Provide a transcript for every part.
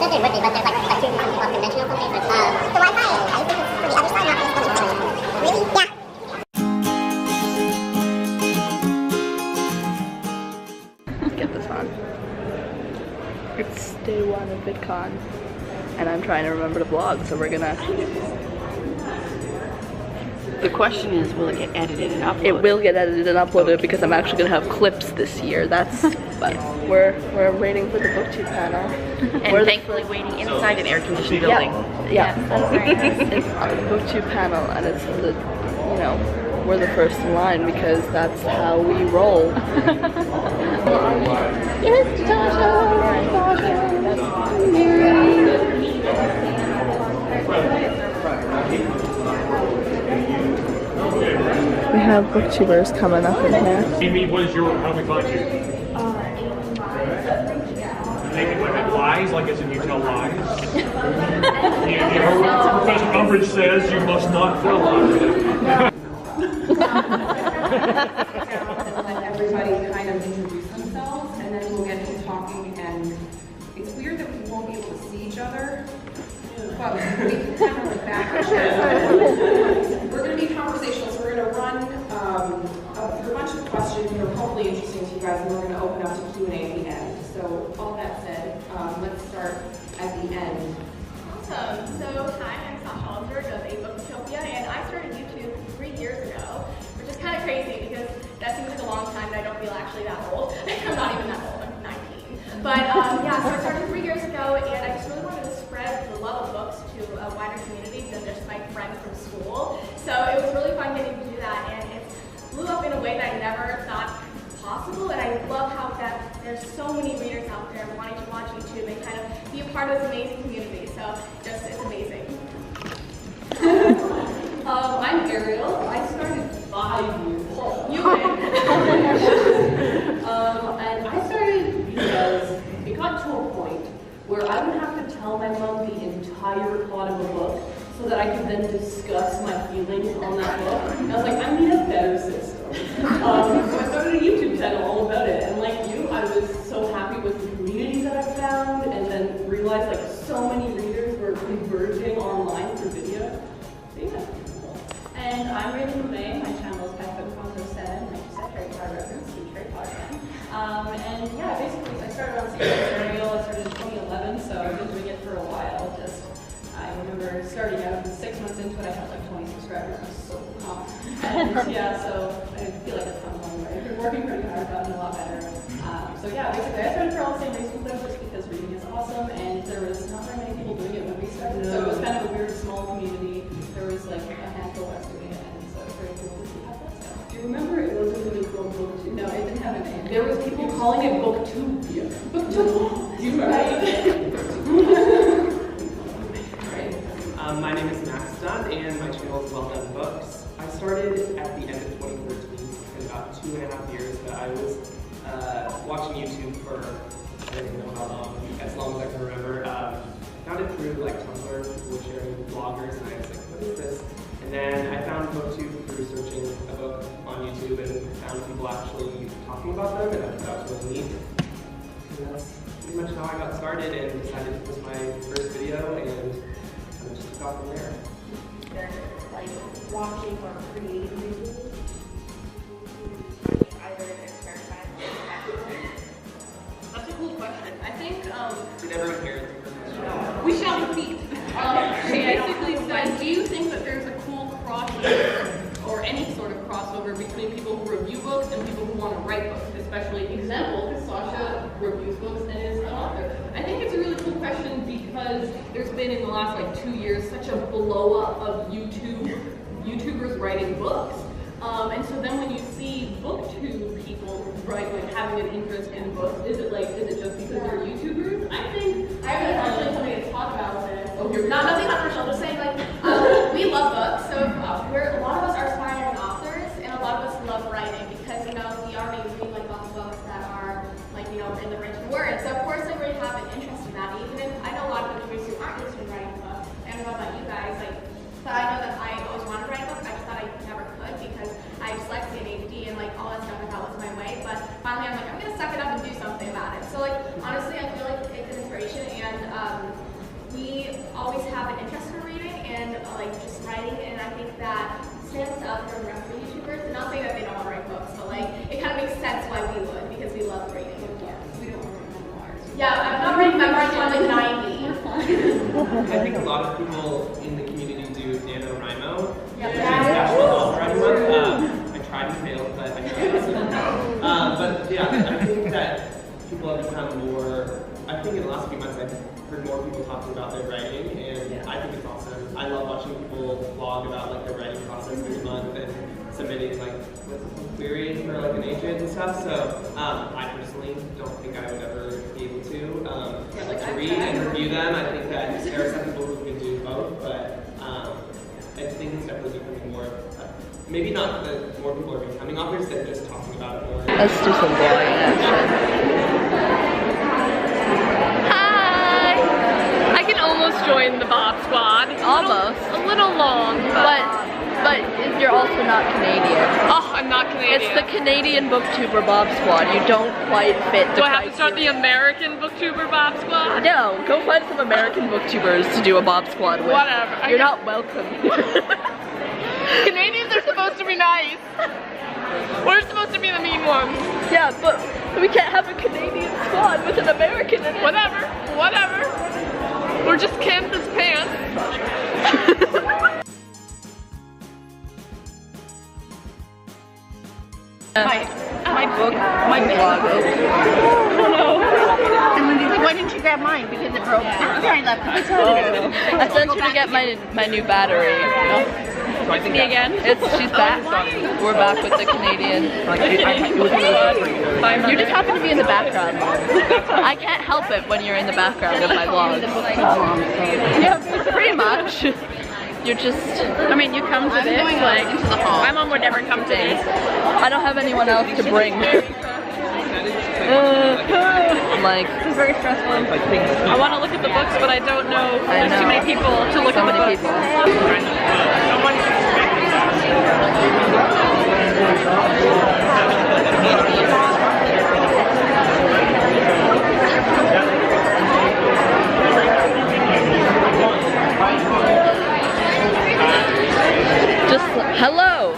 Said it would be, but there's like 2 different people conventional companies. The Wi-Fi, I think it's for the other side, not for the other side. Really? Yeah. Get this on. It's day 1 of Vidcon, and I'm trying to remember to vlog, so we're gonna... The question is, will it get edited and uploaded? It will get edited and uploaded because I'm actually gonna have clips this year. That's... but we're waiting for the Booktube panel. And we're thankfully waiting inside an air-conditioned building. Yeah. That's very nice. It's on the Booktube panel, and it's the, you know, we're the first in line because that's how we roll. Yes, we have booktubers coming up in here. Amy, what is your comic line? Naked women lies, like as in you tell lies. Professor Umbridge says you must not tell lies. Let everybody kind of introduce themselves, and then we'll get to talking. And it's weird that we won't be able to see each other, but we can kind of like back our chest. We're going to be conversational, so we're going to run through a bunch of questions that are hopefully interesting to you guys, and we're going to open up to Q&A at the end. So all that said, let's start at the end. Awesome. So hi, I'm Sasha Alsberg of Booktopia, and I started YouTube 3 years ago, which is kind of crazy because that seems like a long time, and I don't feel actually that old. I'm not even that old. I'm 19. But yeah, so I started 3 years ago, and I just really wanted to spread the love of books to a wider community than just my friends from school. So it was really fun getting to do that, and it blew up in a way that I never thought possible. And I love how that there's so many readers out there wanting to watch YouTube and kind of be a part of this amazing community. So just it's amazing. I'm Ariel. I started 5 years ago. You win. And I started because it got to a point where I would have to tell my mom the entire plot of a book so that I could then discuss my feelings on that book. And I was like, I need a better system. So I started a YouTube channel all about it. And like you, I was so happy with the community that I found, and then realized like so many readers were converging online for video. So yeah. And I'm Raven LeMay. My channel is Vidcon 7. Like you said, Harry Potter reference, huge Harry Potter fan. And yeah, basically, I started on Serial. I started in 2011, so I've been doing it for a while. I remember starting out, 6 months into it, I had like 20 subscribers. I was so pumped. And yeah, so I feel like it's come a long way. I've been working pretty hard, gotten a lot better. So yeah, basically, I started for all the same reasons, though, just because reading is awesome, and there was not very many people doing it when we started. So it was kind of a weird, small community. There was like a handful of us doing it, and so it's very cool to see how that's going. Do you remember it wasn't really called Booktube? No, it didn't have a name. There was people calling it Booktube. Booktube. Do you remember? My name is Max Dunn, and my channel is Well Done Books. I started at the end of 2013, in about 2.5 years, but I was watching YouTube for, I don't even know how long, as long as I can remember. I found it through like Tumblr, people were sharing bloggers, and I was like, what is this? And then I found Booktube through searching a book on YouTube and found people actually talking about them, and I thought that was really neat. And that's pretty much how I got started and decided to post my first video, and I just took off from there. They're like watching or creating videos. Either an experiment or That's a cool question. I think Did everyone hear it? we shall repeat. She basically said, do you think that there's a cool crossover or any sort of crossover between people who review books and people who want to write books? Especially example, Sasha reviews books and is an author. I think it's a really cool question because there's been in the last like 2 years such a blow up of YouTubers writing books. And so then when you see Booktube people like having an interest in books, is it just because they're YouTubers? I think I have actually something to talk about with it. Oh, you're Nothing controversial, just saying like we love books, so a lot of us are aspiring authors, and a lot of us love writing because we already read like lots of books that are like in the written word. So of course I really have an interest in that. Even if I know a lot of bookers who aren't interested in writing books. I don't know about you guys, but I know that I always wanted to write a book. I just thought I never could because I have dyslexia and ADD and like all that stuff I thought was my way. But finally I'm like, I'm gonna suck it up and do something about it. So like honestly I feel like it's an inspiration like just writing, and I think that stands out from the rest of the YouTubers. And not saying that they don't want to write books, but like it kind of makes sense why we would, because we love reading. We don't want to write memoirs. Yeah, I'm not writing memoirs until I'm like 90. I think a lot of people in the community do NaNoWriMo. Yep. Which is National Novel Writing Month. I tried and failed, but I tried. But yeah, I think that people have become more, I think in the last few months I've heard more people talking about their writing, and I think it's awesome. I love watching people blog about like their writing process every month and submitting like queries for like an agent and stuff. So I personally don't think I would ever be able to read and review them. I think that there are some people who can do both, but I think it's definitely becoming more. Maybe not that more people are becoming authors, they're just talking about it more. Let's do some boring action. Hi! I can almost join the Bob Squad. Almost. A little long, but you're also not Canadian. oh, I'm not Canadian. It's the Canadian Booktuber Bob Squad. You don't quite fit the Do I have to start the American Booktuber Bob Squad? No, go find some American booktubers to do a Bob Squad with. Whatever. You're not welcome. Canadians are supposed to be nice. We're supposed to be the mean ones. Yeah, but we can't have a Canadian squad with an American in it. Whatever. We're just Kansas pants. My book, my blog. Oh no. And Lindy's like, why didn't you grab mine? Because it broke. Sorry, left. I sent you to get my new battery. So I think Me again? She's back. We're back with the Canadian. You just happen to be in the background. I can't help it when you're in the background of my vlogs. Yeah, pretty much. You're just. I mean, you come to this, like, my mom would never come to this. I don't have anyone else to bring. Like, This is very stressful. I want to look at the books, but I don't know. There's too many people to look so at the many books. just hello.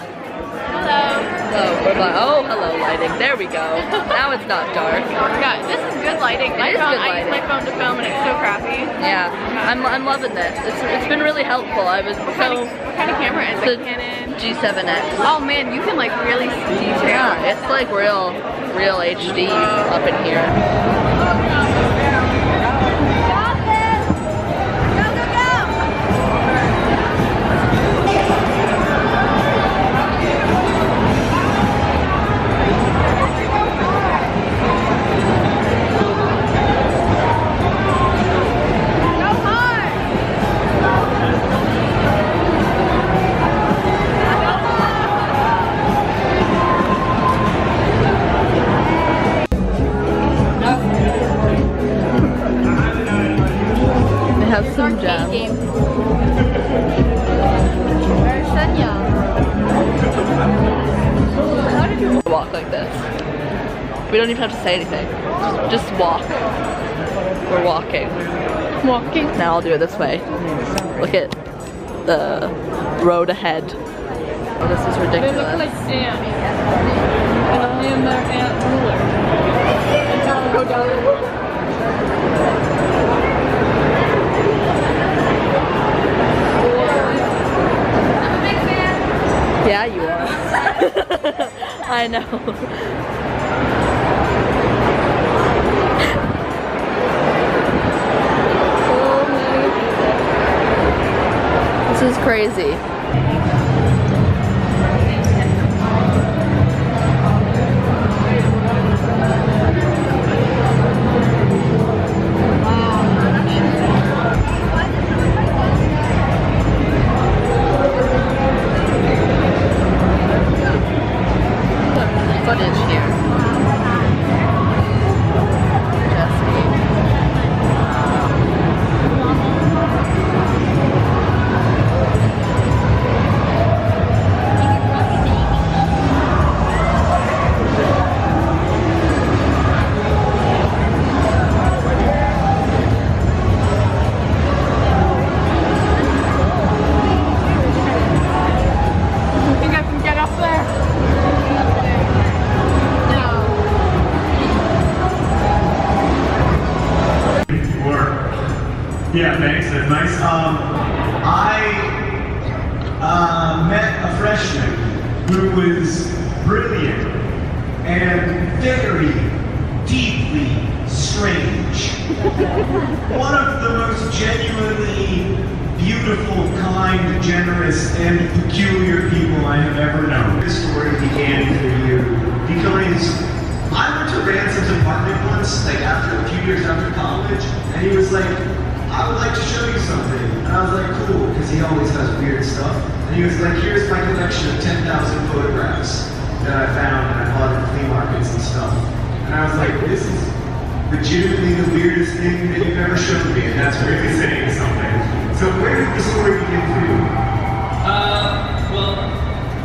We're like, oh, hello lighting. There we go. Now it's not dark. God, this is good lighting. It is good I use lighting. my phone to film and it's so crappy. Yeah, I'm loving this. It's been really helpful. I was What kind of camera is the it? Canon? G7X. Oh man, you can like really see detail. Yeah, it's like real HD up in here. Have some jam. Walk like this. We don't even have to say anything. Just walk. We're walking. Walking. Now I'll do it this way. Look at the road ahead. Oh, this is ridiculous. They look like ants. And their ant ruler. Go down. Yeah, you are. I know. This is crazy. Footage here. Jesse. Yeah, thanks. That's nice. I met a freshman who was brilliant and very deeply strange. One of the most genuinely beautiful, kind, generous, and peculiar people I have ever known. This story began for you because I went to Ransom's apartment once, like a few years after college, and he was like, I would like to show you something. And I was like, cool, because he always has weird stuff. And he was like, here's my collection of 10,000 photographs that I found and I bought at flea markets and stuff. And I was like, this is legitimately the weirdest thing that you've ever shown me, and that's really saying something. So where did the story begin for you? Well,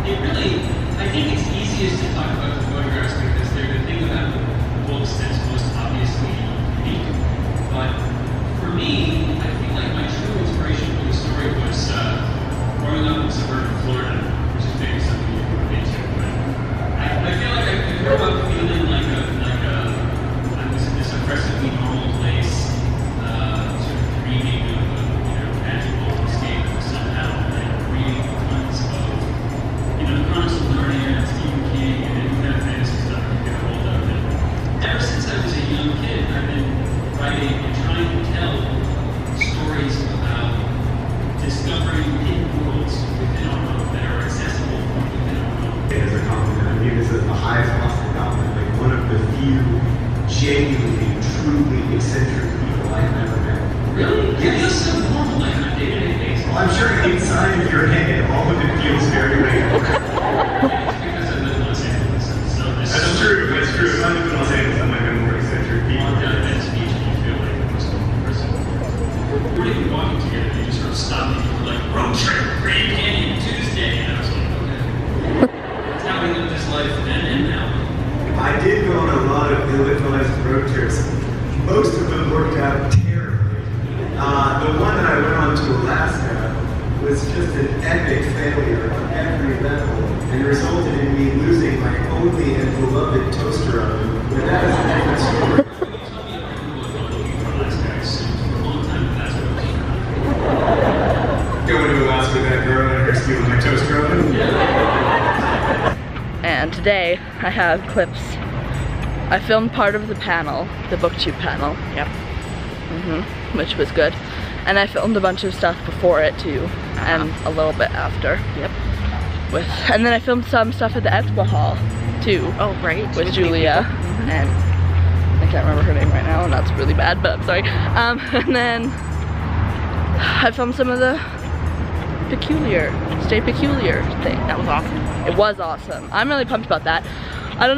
it really, I think it's easiest to talk about the photographs because they're the thing about the books that's most obviously unique. But for me, I feel like my true inspiration for the story was growing up in suburban Florida, which is maybe something you can relate to. But I feel like I grew up feeling like I was in this oppressively normal place, sort of dreaming of magical escape somehow, and reading tons of, Chronicles of Narnia and Stephen King and any kind of fantasy stuff I could get a hold of. And ever since I was a young kid, I've been writing and trying to tell stories about discovering hidden worlds within our world that are accessible from within our world. As a compliment, I mean this is the highest possible compliment, like one of the few genuinely, truly eccentric people I've ever met. Really? It feels so normal, like on a day-to-day basis. Well, I'm sure inside of your head, all of it feels very real. It's because I live in Los Angeles, so this That's true, that's true. If I live in Los Angeles, I might be more eccentric people. walk down Venice Beach and you feel like the most normal person. We weren't even walking together, they just sort of stopped me and were like, road trip, Grand Canyon, Tuesday. And I was like, okay. That's how we live this life then and now. I did go on a lot of ill-advised road trips. Most of them worked out terribly. The one that I went on to Alaska was just an epic failure on every level and resulted in me losing my only and beloved toaster oven. But that is a different story. Going to Alaska with that girl and her stealing my toaster oven? And today I have clips. I filmed part of the panel, the Booktube panel. Yep. Which was good. And I filmed a bunch of stuff before it too, and a little bit after. Yep. And then I filmed some stuff at the expo hall too. Oh, right. With Julia. And I can't remember her name right now, and that's really bad, but I'm sorry. And then I filmed some of the Stay Peculiar thing. That was awesome. It was awesome. I'm really pumped about that. I don't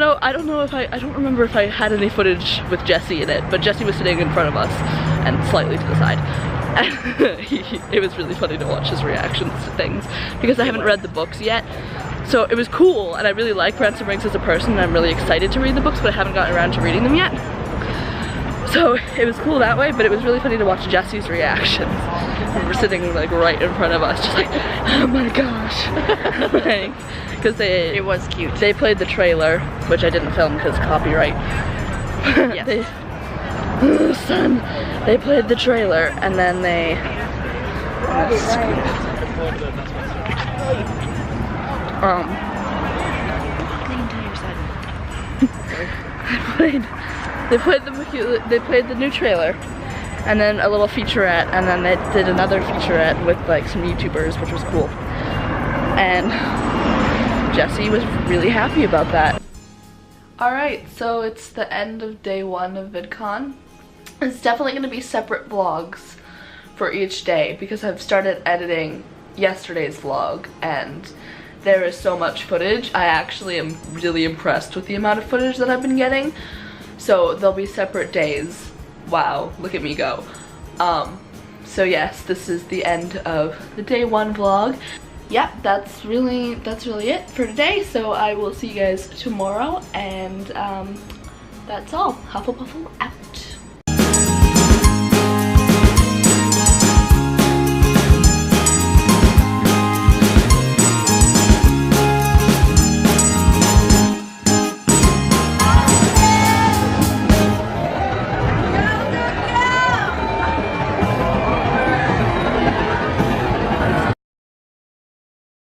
remember if I had any footage with Jesse in it, but Jesse was sitting in front of us and slightly to the side. And it was really funny to watch his reactions to things because I haven't read the books yet. So it was cool, and I really like Ransom Riggs as a person, and I'm really excited to read the books, but I haven't gotten around to reading them yet. So it was cool that way, but it was really funny to watch Jesse's reactions. We're sitting like right in front of us, just like, oh my gosh. Like, because it was cute. They played the trailer, which I didn't film because copyright. Yes. They played the trailer, and then they they played the new trailer, and then a little featurette, and then they did another featurette with like some YouTubers, which was cool. And Jesse was really happy about that. Alright, so it's the end of day 1 of VidCon. It's definitely going to be separate vlogs for each day because I've started editing yesterday's vlog and there is so much footage. I actually am really impressed with the amount of footage that I've been getting. So there'll be separate days. Wow, look at me go. So yes, this is the end of the day 1 vlog. Yep, that's really it for today. So I will see you guys tomorrow, and that's all. Huffle Puffle out.